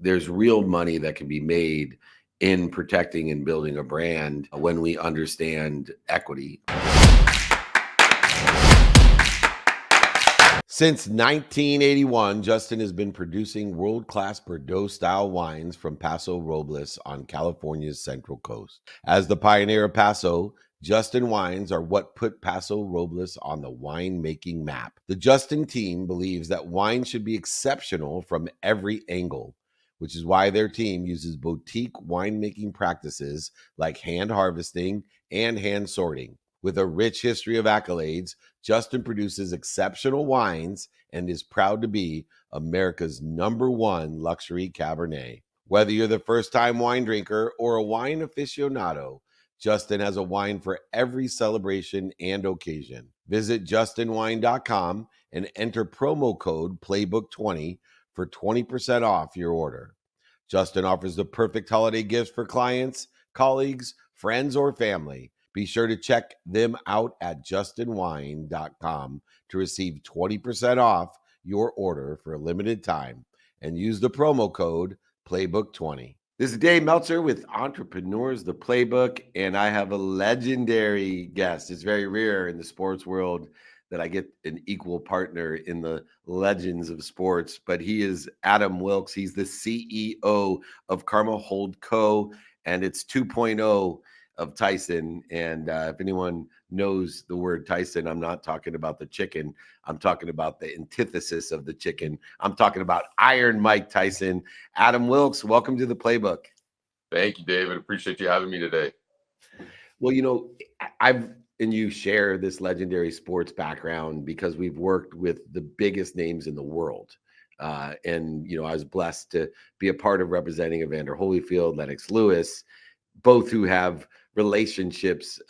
there's real money that can be made in protecting and building a brand when we understand equity. Since 1981, Justin has been producing world-class Bordeaux-style wines from Paso Robles on California's Central Coast. As the pioneer of Paso, Justin wines are what put Paso Robles on the winemaking map. The Justin team believes that wine should be exceptional from every angle, which is why their team uses boutique winemaking practices like hand harvesting and hand sorting. With a rich history of accolades, Justin produces exceptional wines and is proud to be America's #1 luxury Cabernet. Whether you're the first-time wine drinker or a wine aficionado, Justin has a wine for every celebration and occasion. Visit justinwine.com and enter promo code Playbook20 for 20% off your order. Justin offers the perfect holiday gifts for clients, colleagues, friends, or family. Be sure to check them out at justinwine.com to receive 20% off your order for a limited time and use the promo code Playbook20. This is Dave Meltzer with Entrepreneurs, the Playbook, and I have a legendary guest. It's very rare in the sports world that I get an equal partner in the legends of sports, but he is Adam Wilks. He's the CEO of Carma HoldCo, and it's 2.0 of Tyson. And if anyone knows the word Tyson, I'm not talking about the chicken. I'm talking about the antithesis of the chicken. I'm talking about Iron Mike Tyson. Adam Wilks, welcome to the Playbook. Thank you, David. Appreciate you having me today. Well, and you share this legendary sports background because we've worked with the biggest names in the world. And I was blessed to be a part of representing Evander Holyfield, Lennox Lewis, both who have relationships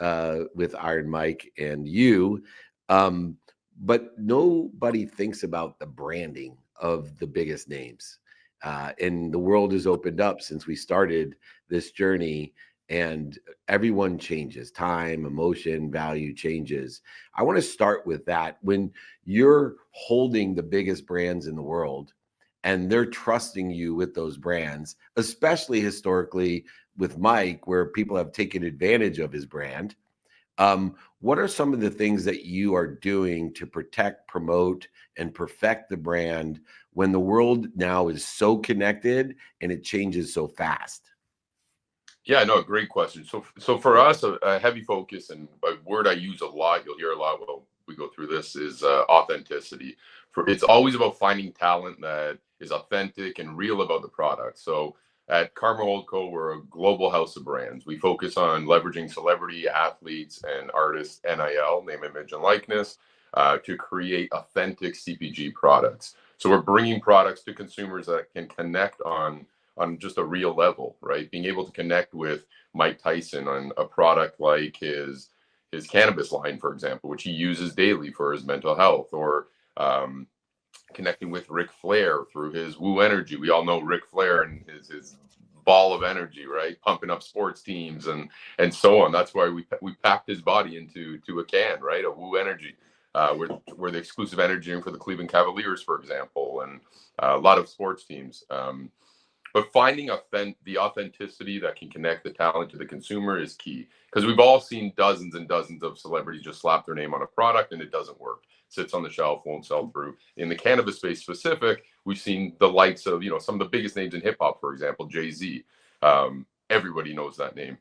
with Iron Mike and you. But nobody thinks about the branding of the biggest names. And the world has opened up since we started this journey, and everyone changes. Time, emotion, value changes. I want to start with that. When you're holding the biggest brands in the world and they're trusting you with those brands, especially historically with Mike, where people have taken advantage of his brand, what are some of the things that you are doing to protect, promote, and perfect the brand when the world now is so connected and it changes so fast? Yeah, no, great question. So for us, a heavy focus, and a word I use a lot, you'll hear a lot while we go through this, is authenticity. It's always about finding talent that is authentic and real about the product. So at Carma HoldCo, we're a global house of brands. We focus on leveraging celebrity, athletes, and artists, NIL, name, image, and likeness, to create authentic CPG products. So we're bringing products to consumers that can connect on just a real level, right? Being able to connect with Mike Tyson on a product like his cannabis line, for example, which he uses daily for his mental health, or connecting with Ric Flair through his Woo Energy. We all know Ric Flair and his ball of energy, right? Pumping up sports teams and so on. That's why we packed his body into a can, right? A Woo Energy. We're the exclusive energy drink for the Cleveland Cavaliers, for example, and a lot of sports teams. But finding the authenticity that can connect the talent to the consumer is key, because we've all seen dozens and dozens of celebrities just slap their name on a product and it doesn't work. Sits on the shelf, won't sell through. In the cannabis space specific, we've seen the likes of, some of the biggest names in hip hop, for example, Jay-Z. Everybody knows that name.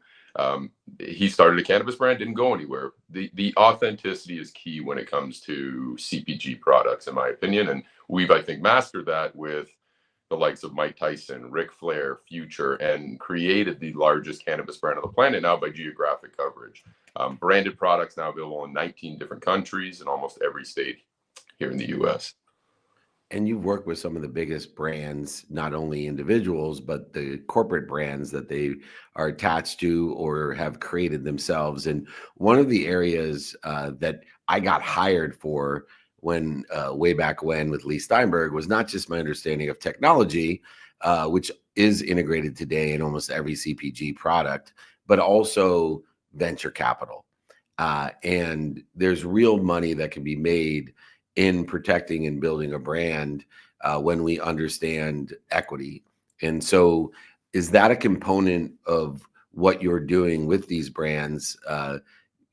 He started a cannabis brand, didn't go anywhere. The authenticity is key when it comes to CPG products, in my opinion. And we've, I think, mastered that with the likes of Mike Tyson, Ric Flair, Future, and created the largest cannabis brand on the planet now by geographic coverage. Branded products now available in 19 different countries in almost every state here in the U.S. And you've worked with some of the biggest brands, not only individuals, but the corporate brands that they are attached to or have created themselves. And one of the areas that I got hired for when way back when with Lee Steinberg was not just my understanding of technology, which is integrated today in almost every CPG product, but also venture capital. And there's real money that can be made in protecting and building a brand when we understand equity. And so is that a component of what you're doing with these brands,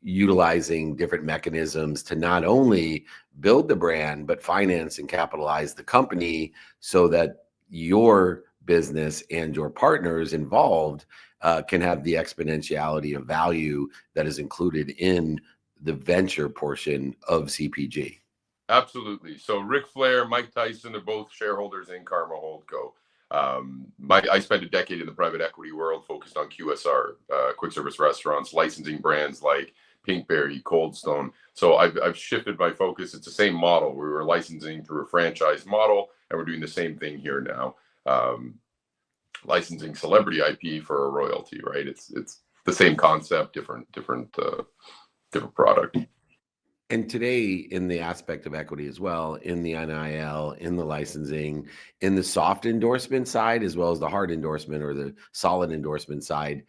utilizing different mechanisms to not only build the brand, but finance and capitalize the company so that your business and your partners involved can have the exponentiality of value that is included in the venture portion of CPG? Absolutely. So Ric Flair, Mike Tyson are both shareholders in Carma HoldCo. I spent a decade in the private equity world focused on QSR, quick service restaurants, licensing brands like Pinkberry, Cold Stone. So I've shifted my focus. It's the same model. We were licensing through a franchise model, and we're doing the same thing here now. Licensing celebrity IP for a royalty, right? It's the same concept, different product. And today, in the aspect of equity as well, in the NIL, in the licensing, in the soft endorsement side, as well as the hard endorsement or the solid endorsement side,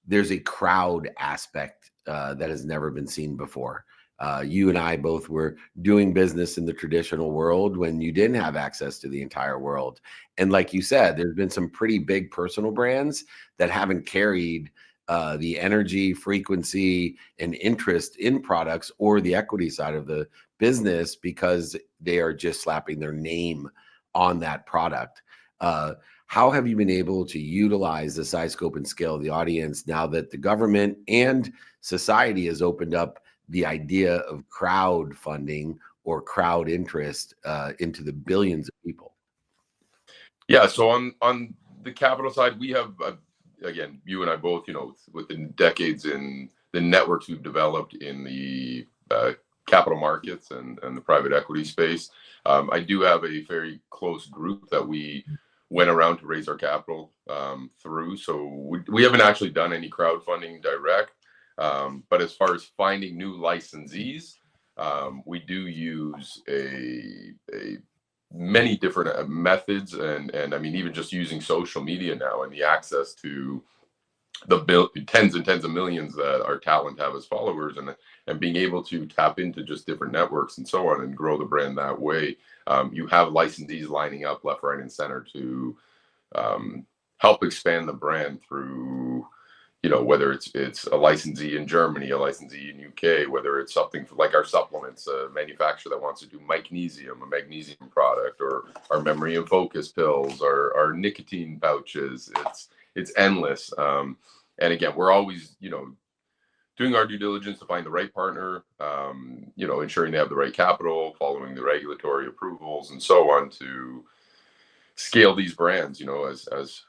there's a crowd aspect that has never been seen before. You and I both were doing business in the traditional world when you didn't have access to the entire world. And like you said, there's been some pretty big personal brands that haven't carried the energy, frequency, and interest in products or the equity side of the business because they are just slapping their name on that product. How have you been able to utilize the size, scope, and scale of the audience now that the government and society has opened up the idea of crowdfunding or crowd interest into the billions of people? Yeah. So on the capital side, we have again, you and I both, within decades in the networks we've developed in the capital markets and the private equity space. I do have a very close group that we went around to raise our capital through. So we haven't actually done any crowdfunding direct. But as far as finding new licensees, we do use many different methods, and I mean, even just using social media now and the access to the tens and tens of millions that our talent have as followers, and being able to tap into just different networks and so on and grow the brand that way. You have licensees lining up left, right, and center to help expand the brand through, whether it's a licensee in Germany, a licensee in UK, whether it's something like our supplements, a manufacturer that wants to do magnesium, a magnesium product, or our memory and focus pills, or our nicotine pouches. It's endless. And again, we're always, doing our due diligence to find the right partner, ensuring they have the right capital, following the regulatory approvals and so on to scale these brands, as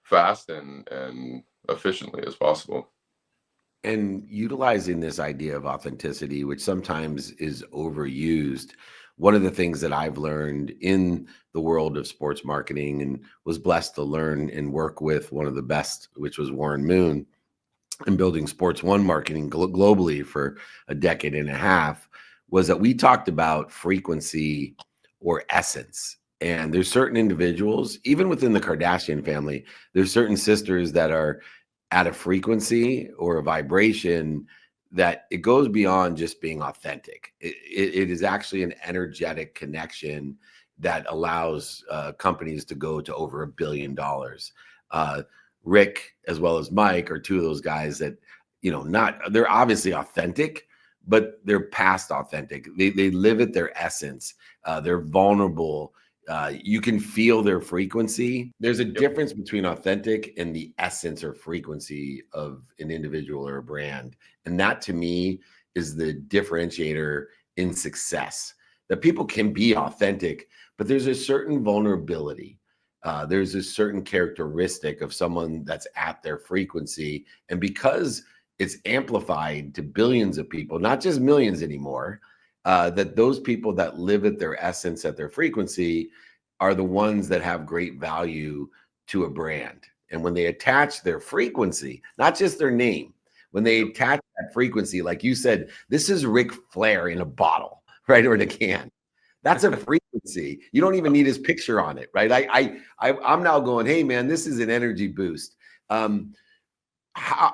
fast and efficiently as possible. And utilizing this idea of authenticity, which sometimes is overused. One of the things that I've learned in the world of sports marketing and was blessed to learn and work with one of the best, which was Warren Moon, and building Sports One marketing globally for a decade and a half, was that we talked about frequency or essence. And there's certain individuals, even within the Kardashian family, there's certain sisters that are at a frequency or a vibration that it goes beyond just being authentic. It is actually an energetic connection that allows companies to go to over $1 billion. Rick, as well as Mike, are two of those guys that, they're obviously authentic, but they're past authentic. They live at their essence. They're vulnerable. You can feel their frequency. There's a difference between authentic and the essence or frequency of an individual or a brand. And that to me is the differentiator in success, that people can be authentic, but there's a certain vulnerability. There's a certain characteristic of someone that's at their frequency. And because it's amplified to billions of people, not just millions anymore, that those people that live at their essence, at their frequency, are the ones that have great value to a brand. And when they attach their frequency, not just their name, when they attach that frequency, like you said, this is Ric Flair in a bottle, right? Or in a can. That's a frequency. You don't even need his picture on it, right? I'm now going, hey man, this is an energy boost. How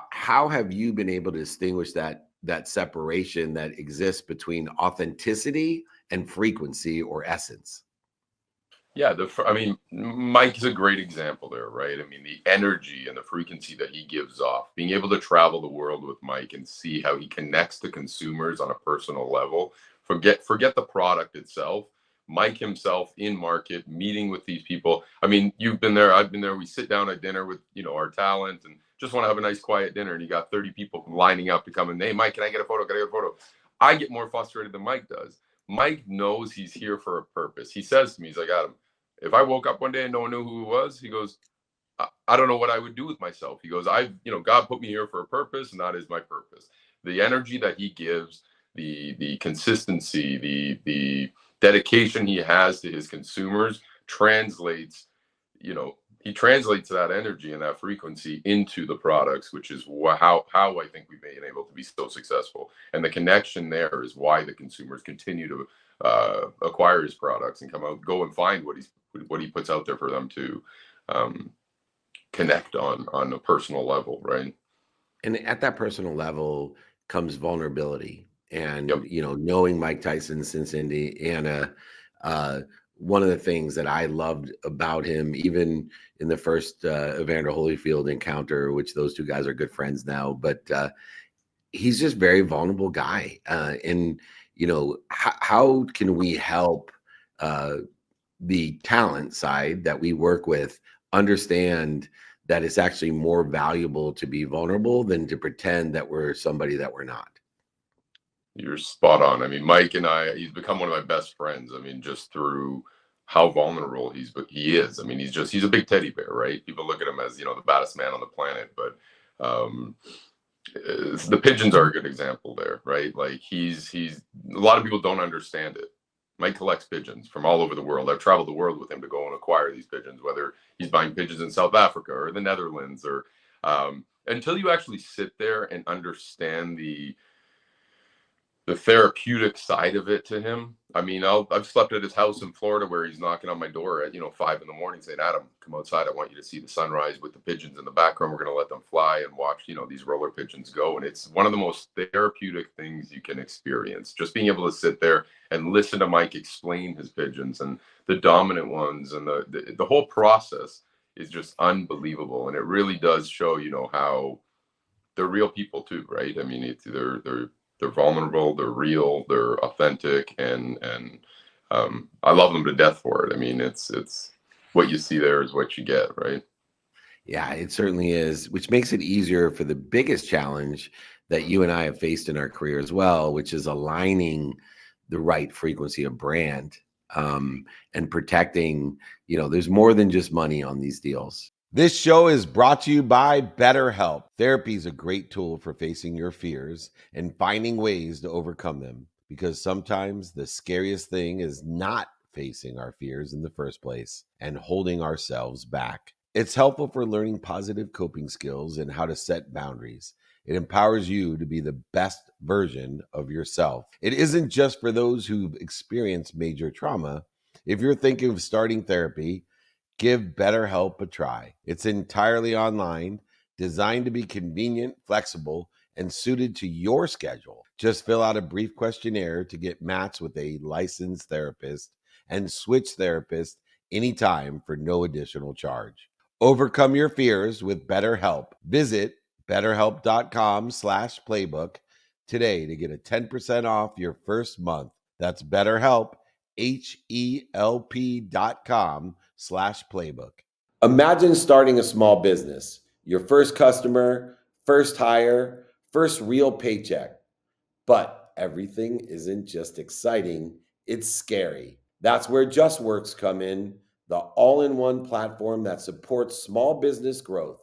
have you been able to distinguish that separation that exists between authenticity and frequency or essence? Yeah, I mean, Mike is a great example there, right? I mean, the energy and the frequency that he gives off, being able to travel the world with Mike and see how he connects to consumers on a personal level. Forget the product itself. Mike himself in market, meeting with these people. I mean, you've been there, I've been there. We sit down at dinner with, our talent and just want to have a nice quiet dinner. And you got 30 people lining up to come in. Hey, Mike, can I get a photo? Can I get a photo? I get more frustrated than Mike does. Mike knows he's here for a purpose. He says to me, he's like, Adam, if I woke up one day and no one knew who he was, he goes, I don't know what I would do with myself. He goes, God put me here for a purpose, and that is my purpose. The energy that he gives, the consistency, the dedication he has to his consumers translates, he translates that energy and that frequency into the products, which is how I think we've been able to be so successful. And the connection there is why the consumers continue to acquire his products and go and find what he puts out there for them to connect on a personal level, right? And at that personal level comes vulnerability. Yep. And, knowing Mike Tyson since Indiana, one of the things that I loved about him, even in the first Evander Holyfield encounter, which those two guys are good friends now, but he's just very vulnerable guy. And, how can we help the talent side that we work with understand that it's actually more valuable to be vulnerable than to pretend that we're somebody that we're not? You're spot on. I mean, Mike and he's become one of my best friends. I mean, just through how vulnerable he is. I mean, he's a big teddy bear, right? People look at him as, the baddest man on the planet, but um, the pigeons are a good example there, right? Like he's a lot of people don't understand it. Mike collects pigeons from all over the world. I've traveled the world with him to go and acquire these pigeons, whether he's buying pigeons in South Africa or the Netherlands, or until you actually sit there and understand the therapeutic side of it to him. I mean, I've slept at his house in Florida where he's knocking on my door at 5 a.m. saying, Adam, come outside. I want you to see the sunrise with the pigeons in the background. We're going to let them fly and watch these roller pigeons go. And it's one of the most therapeutic things you can experience. Just being able to sit there and listen to Mike explain his pigeons and the dominant ones, and the whole process is just unbelievable. And it really does show how they're real people too, right? I mean, they're vulnerable, they're real, they're authentic, and I love them to death for it. I mean, it's what you see there is what you get, right? Yeah, it certainly is, which makes it easier for the biggest challenge that you and I have faced in our career as well, which is aligning the right frequency of brand, and protecting, there's more than just money on these deals. This show is brought to you by BetterHelp. Therapy is a great tool for facing your fears and finding ways to overcome them, because sometimes the scariest thing is not facing our fears in the first place and holding ourselves back. It's helpful for learning positive coping skills and how to set boundaries. It empowers you to be the best version of yourself. It isn't just for those who've experienced major trauma. If you're thinking of starting therapy, give BetterHelp a try. It's entirely online, designed to be convenient, flexible, and suited to your schedule. Just fill out a brief questionnaire to get matched with a licensed therapist and switch therapists anytime for no additional charge. Overcome your fears with BetterHelp. Visit betterhelp.com/playbook today to get a 10% off your first month. That's BetterHelp, HELP.com/playbook. Imagine starting a small business, your first customer, first hire, first real paycheck. But everything isn't just exciting, it's scary. That's where JustWorks come in, the all-in-one platform that supports small business growth.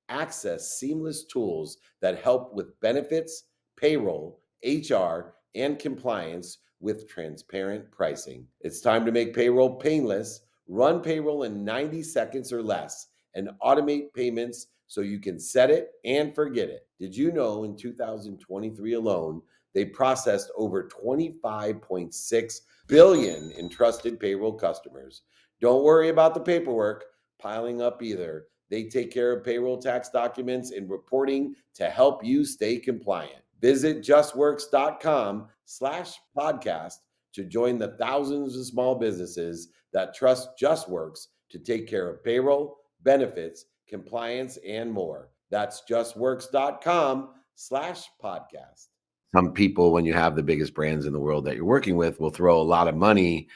Access seamless tools that help with benefits, payroll, HR, and compliance with transparent pricing. It's time to make payroll painless. Run payroll in 90 seconds or less and automate payments so you can set it and forget it. Did you know in 2023 alone, they processed over 25.6 billion in trusted payroll customers? Don't worry about the paperwork piling up either. They take care of payroll tax documents and reporting to help you stay compliant. Visit justworks.com/podcast to join the thousands of small businesses that trust JustWorks to take care of payroll, benefits, compliance, and more. That's justworks.com/podcast. Some people, when you have the biggest brands in the world that you're working with, will throw a lot of money,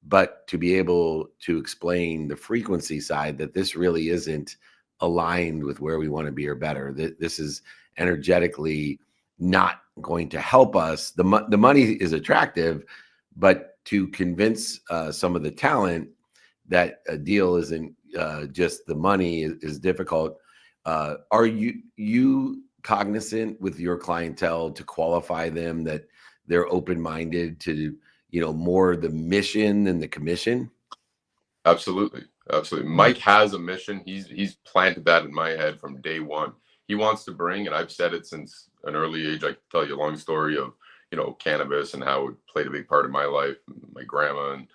but to be able to explain the frequency side that this really isn't aligned with where we want to be or better. This is energetically not going to help us. The money is attractive, but to convince some of the talent that a deal isn't just the money is difficult. Are you cognizant with your clientele to qualify them that they're open-minded to, more the mission than the commission? Absolutely. Mike has a mission. He's planted that in my head from day one. He wants to bring, and I've said it since an early age. I can tell you a long story of, cannabis and how it played a big part of my life, my grandma. And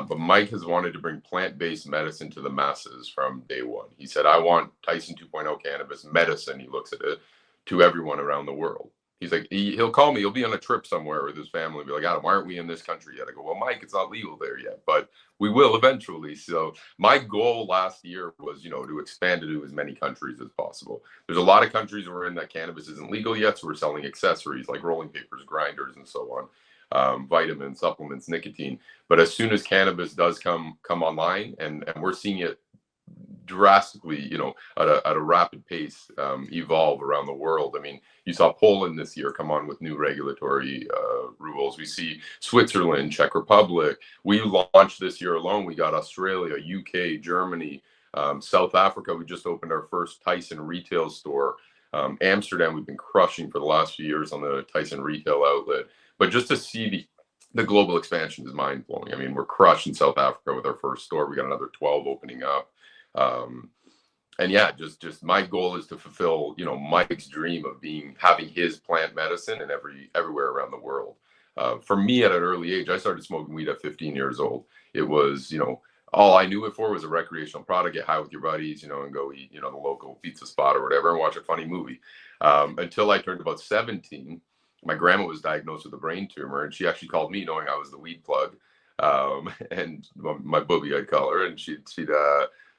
but Mike has wanted to bring plant-based medicine to the masses from day one. He said, I want Tyson 2.0 cannabis medicine. He looks at it to everyone around the world. He's like, he'll call me. He'll be on a trip somewhere with his family and be like, Adam, why aren't we in this country yet? I go, well, Mike, it's not legal there yet, but we will eventually. So my goal last year was, to expand it to as many countries as possible. There's a lot of countries we're in that cannabis isn't legal yet. So we're selling accessories like rolling papers, grinders, and so on, vitamins, supplements, nicotine. But as soon as cannabis does come online, and we're seeing it drastically, at a rapid pace, evolve around the world. I mean, you saw Poland this year come on with new regulatory rules. We see Switzerland, Czech Republic. We launched this year alone. We got Australia, UK, Germany, South Africa. We just opened our first Tyson retail store. Amsterdam, we've been crushing for the last few years on the Tyson retail outlet. But just to see the global expansion is mind blowing. I mean, we're crushed in South Africa with our first store. We got another 12 opening up. And yeah, just my goal is to fulfill, Mike's dream of having his plant medicine and everywhere around the world. For me, at an early age, I started smoking weed at 15 years old. It was, all I knew it for was a recreational product. Get high with your buddies, and go eat, the local pizza spot or whatever, and watch a funny movie. Until I turned about 17, my grandma was diagnosed with a brain tumor, and she actually called me knowing I was the weed plug, and my booby, I'd call her, and she'd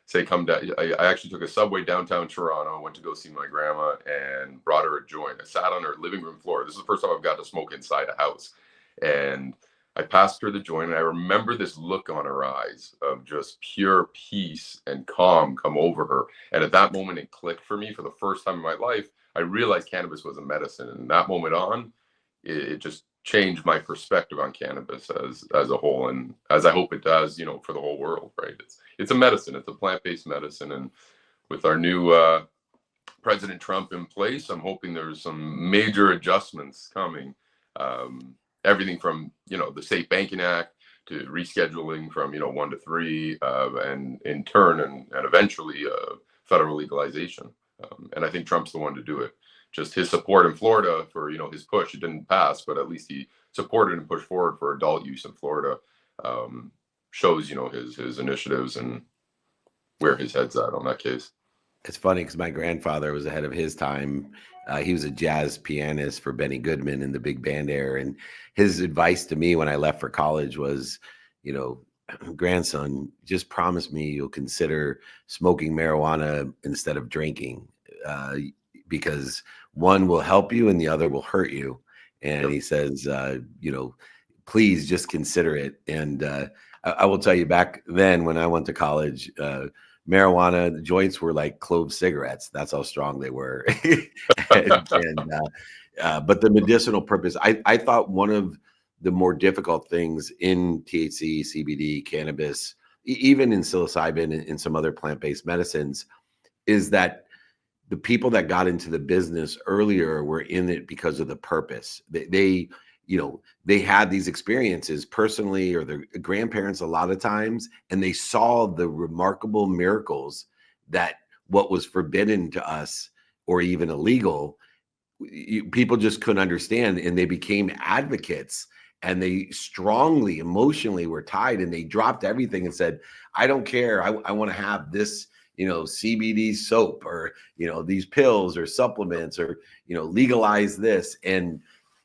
say, come down. I actually took a subway downtown Toronto, went to go see my grandma, and brought her a joint. I sat on her living room floor. This is the first time I've got to smoke inside a house. And I passed her the joint, and I remember this look on her eyes of just pure peace and calm come over her. And at that moment, it clicked for me for the first time in my life. I realized cannabis was a medicine. And that moment on, it just changed my perspective on cannabis as a whole, and as I hope it does, for the whole world, right? It's a medicine. It's a plant-based medicine. And with our new President Trump in place, I'm hoping there's some major adjustments coming. Everything from, the Safe Banking Act to rescheduling from, 1 to 3, and in turn, and eventually federal legalization. And I think Trump's the one to do it. Just his support in Florida for, his push, it didn't pass, but at least he supported and pushed forward for adult use in Florida. Shows, his initiatives and where his head's at on that case. It's funny because my grandfather was ahead of his time. He was a jazz pianist for Benny Goodman in the big band era. And his advice to me when I left for college was, grandson, just promise me you'll consider smoking marijuana instead of drinking, because one will help you and the other will hurt you. And yep. He says, please just consider it. And I will tell you, back then when I went to college, marijuana joints were like clove cigarettes. That's how strong they were. But the medicinal purpose, I thought one of the more difficult things in THC, CBD, cannabis, even in psilocybin and some other plant-based medicines, is that the people that got into the business earlier were in it because of the purpose. They had these experiences personally, or their grandparents a lot of times, and they saw the remarkable miracles that what was forbidden to us or even illegal, people just couldn't understand, and they became advocates, and they strongly emotionally were tied, and they dropped everything and said, I don't care. I want to have this, CBD soap, or, these pills or supplements, or, legalize this. And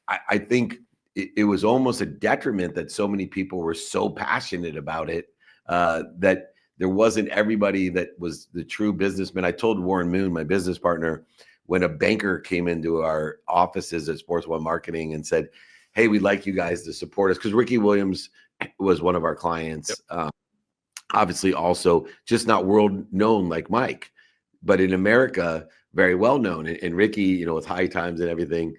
I think it was almost a detriment that so many people were so passionate about it, that there wasn't everybody that was the true businessman. I told Warren Moon, my business partner, when a banker came into our offices at Sports One Marketing and said, hey, we'd like you guys to support us, because Ricky Williams was one of our clients. Yep. Obviously also just not world known like Mike, but in America, very well known. And Ricky, you know, with High Times and everything,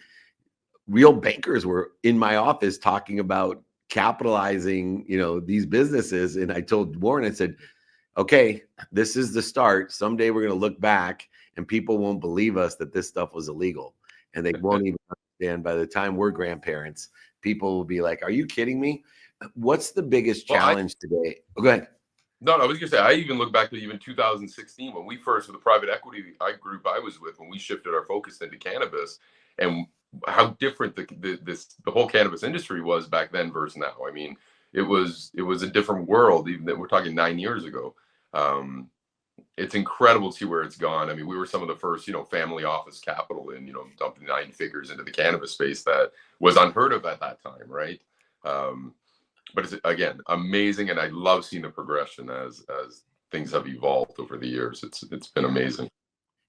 real bankers were in my office talking about capitalizing, you know, these businesses. And I told Warren, I said, okay, this is the start. Someday we're going to look back and people won't believe us that this stuff was illegal. And they won't even understand by the time we're grandparents, people will be like, are you kidding me? What's the biggest challenge today? Oh, go ahead. No, I was gonna say, I even look back to even 2016 when we first, with the private equity group I was with, when we shifted our focus into cannabis, and how different the whole cannabis industry was back then versus now. I mean, it was a different world. Even that we're talking 9 years ago. It's incredible to see where it's gone. I mean, we were some of the first, you know, family office capital in, you know, dumping 9 figures into the cannabis space that was unheard of at that time, right? But it's, again, amazing, and I love seeing the progression as things have evolved over the years. It's been amazing.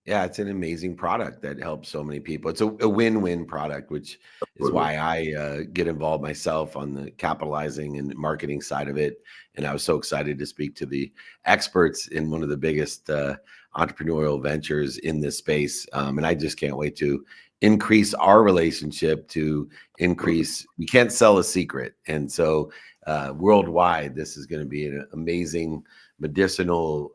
Yeah, it's an amazing product that helps so many people. It's a win-win product, which is why I get involved myself on the capitalizing and marketing side of it. And I was so excited to speak to the experts in one of the biggest entrepreneurial ventures in this space. And I just can't wait to increase our relationship, to increase, we can't sell a secret. And so worldwide, this is going to be an amazing medicinal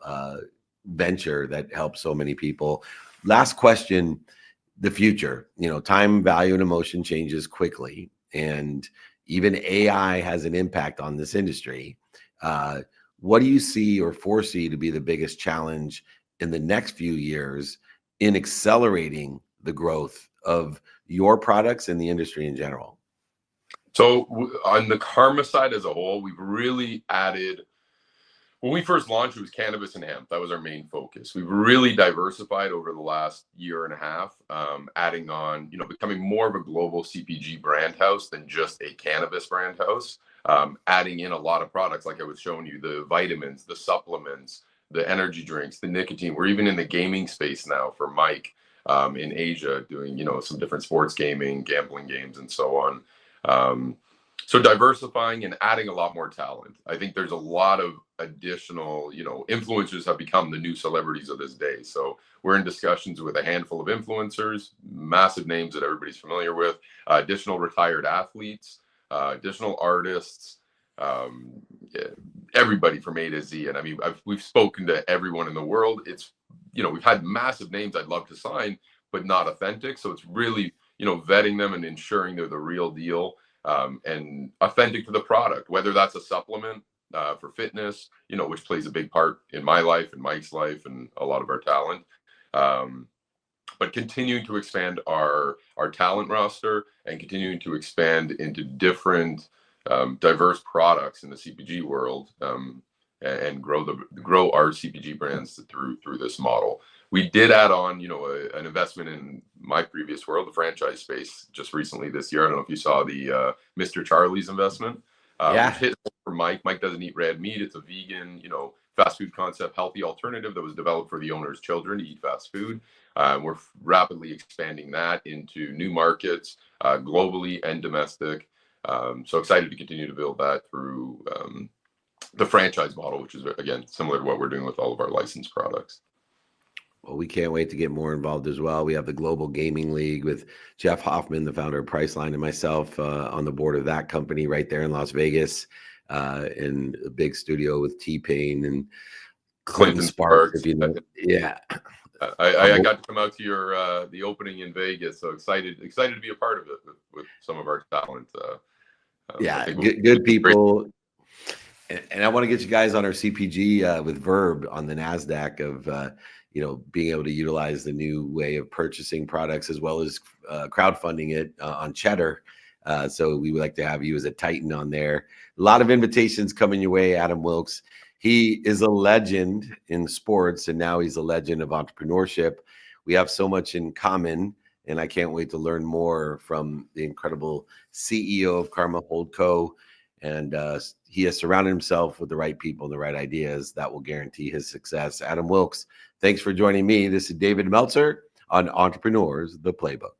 venture that helps so many people. Last question, the future. You know, time, value, and emotion changes quickly, and even AI has an impact on this industry. What do you see or foresee to be the biggest challenge in the next few years in accelerating the growth of your products and the industry in general? So on the Carma side as a whole, we've really added, when we first launched, it was cannabis and hemp. That was our main focus. We've really diversified over the last year and a half, adding on, you know, becoming more of a global CPG brand house than just a cannabis brand house, adding in a lot of products, like I was showing you, the vitamins, the supplements, the energy drinks, the nicotine. We're even in the gaming space now for Mike in Asia, doing, you know, some different sports gaming, gambling games, and so on. So diversifying and adding a lot more talent. I think there's a lot of additional, you know, influencers have become the new celebrities of this day. So we're in discussions with a handful of influencers, massive names that everybody's familiar with, additional retired athletes, additional artists, everybody from A to Z. And I mean, we've spoken to everyone in the world. It's, you know, we've had massive names I'd love to sign, but not authentic. So it's really, you know, vetting them and ensuring they're the real deal. And authentic to the product, whether that's a supplement for fitness, you know, which plays a big part in my life and Mike's life and a lot of our talent. But continuing to expand our talent roster and continuing to expand into different diverse products in the CPG world, and grow our CPG brands through this model. We did add on, you know, an investment in my previous world, the franchise space, just recently this year. I don't know if you saw the Mr. Charlie's investment. Yeah. Which hit for Mike. Mike doesn't eat red meat. It's a vegan, you know, fast food concept, healthy alternative that was developed for the owner's children to eat fast food. We're rapidly expanding that into new markets, globally and domestic. So excited to continue to build that through the franchise model, which is, again, similar to what we're doing with all of our licensed products. Well, we can't wait to get more involved as well. We have the Global Gaming League with Jeff Hoffman, the founder of Priceline, and myself on the board of that company right there in Las Vegas, in a big studio with T-Pain and Clinton Sparks, if you know. Yeah. I got to come out to your the opening in Vegas, so excited to be a part of it with some of our talent. Yeah, good people. And I want to get you guys on our CPG with Verb on the NASDAQ of, you know, being able to utilize the new way of purchasing products as well as crowdfunding it on Cheddar. So we would like to have you as a Titan on there. A lot of invitations coming your way, Adam Wilks. He is a legend in sports, and now he's a legend of entrepreneurship. We have so much in common, and I can't wait to learn more from the incredible CEO of Carma HoldCo. and he has surrounded himself with the right people and the right ideas that will guarantee his success. Adam Wilks, thanks for joining me. This is David Meltzer on Entrepreneurs, the Playbook.